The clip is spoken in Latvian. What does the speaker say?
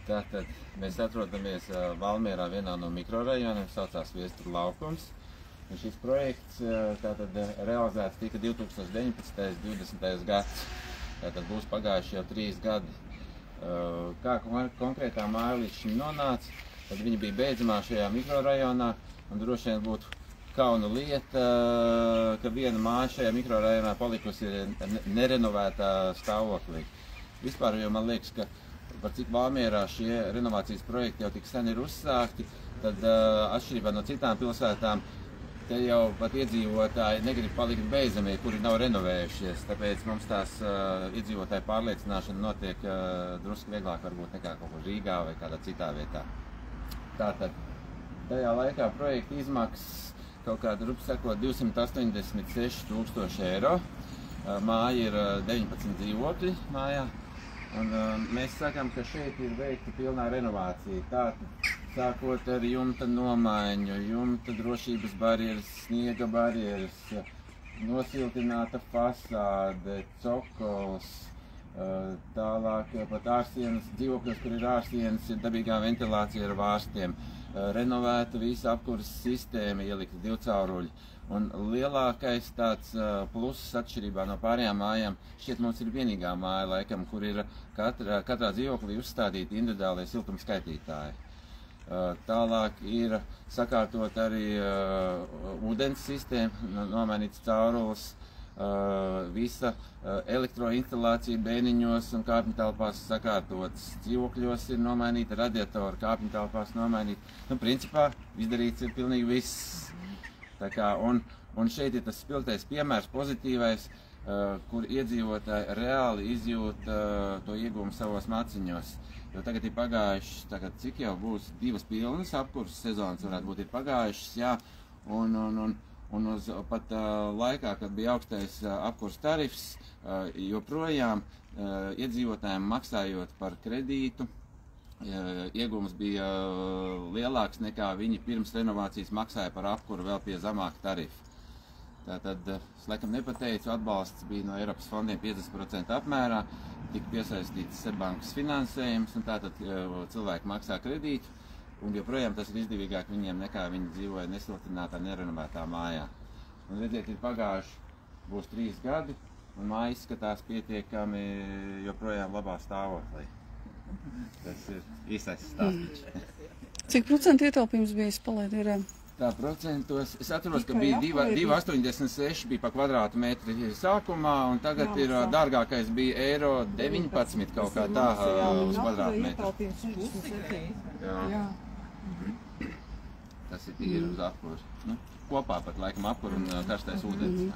Tātad mēs atrodamies Valmierā vienā no mikrorajoniem, saucās Viesturu laukums. Un šis projekts tātad realizēts tika 2019. 20. gads. Tātad būs pagājuši jau 3 gadi. Kā konkrētā māja līdz šim nonāca, tad viņa bija beidzamā šajā mikrorajonā, un droši vien būtu kauna lieta, ka viena māja šajā mikrorajonā palikusi nerenovētā stāvoklī. Vispār jau man liekas, ka par cik Valmierā šie renovācijas projekti jau tik sen ir uzsākti, tad atšķirībā no citām pilsētām, te jau pat iedzīvotāji negrib palikt beidzamie, kuri nav renovējušies. Tāpēc mums tās iedzīvotāju pārliecināšana notiek drusku vieglāk varbūt nekā kaut kur Rīgā vai kādā citā vietā. Tātad tajā laikā projekta izmaksas kaut kāda, rupi sakot, 286 000 eiro. Māja ir 19 dzīvokļi mājā. Un mēs sakām, ka šeit ir veikta pilnā renovācija. Tātad, sākot ar jumta nomaiņu, jumta drošības barjeras, sniega barjeras, nosiltināta fasāde, cokols, tālāk pat ārsienas, dzīvokļos, kur ir ārsienas, ir dabīgā ventilācija ar vārstiem, renovēta visa apkuras sistēma, ielikta 2 cauruļi. Un lielākais tāds pluss atšķirībā no pārējām mājām, šķiet mums ir vienīgā māja laikam, kur ir katrā dzīvoklī uzstādīti individuālie siltuma skaitītāji. Tālāk ir sakārtot arī ūdens sistēma, nomainīts caurulis, visa elektroinstalācija bēniņos un kāpņtelpās sakārtotas. Dzīvokļos ir nomainīta radiatori, kāpņtelpās nomainīta. Nu, principā izdarīts ir pilnīgi viss. Tā kā, un šeit ir tas spilgtais piemērs, pozitīvais, kur iedzīvotāji reāli izjūt to iegūmu savos maciņos. Jo tagad ir pagājušas, cik jau būs 2 pilnas apkurses sezonas, varētu būt ir pagājušas, jā, un uz pat laikā, kad bija augstais apkurses tarifs, joprojām iedzīvotājiem maksājot par kredītu, iegūms bija lielāks nekā viņi pirms renovācijas maksāja par apkuru vēl pie zemāka tarifa. Tātad, es laikam nepateicu, atbalsts bija no Eiropas fondiem 50% apmērā, tika piesaistīts Seibankas finansējums, un tātad cilvēki maksā kredītu, un joprojām tas ir izdevīgāk viņiem nekā viņi dzīvoja nesiltinātā, nerenovētā mājā. Un redziet, ir pagājuši, būs 3 gadi, un māja izskatās pietiekami joprojām labā stāvoklī. Tas ir īstais stāsts. Cik procentu ietaupījums bija spalēdierē? Tā procentos, es atceros, ka bija 2,86 bija pa kvadrātmetri sākumā, un tagad ir dārgākais bija eiro 19 kaut kā tā uz kvadrātmetru. Jā. Tas ir tīri uz apkuru. Kopā pat laikam apkuru un karstais ūdens.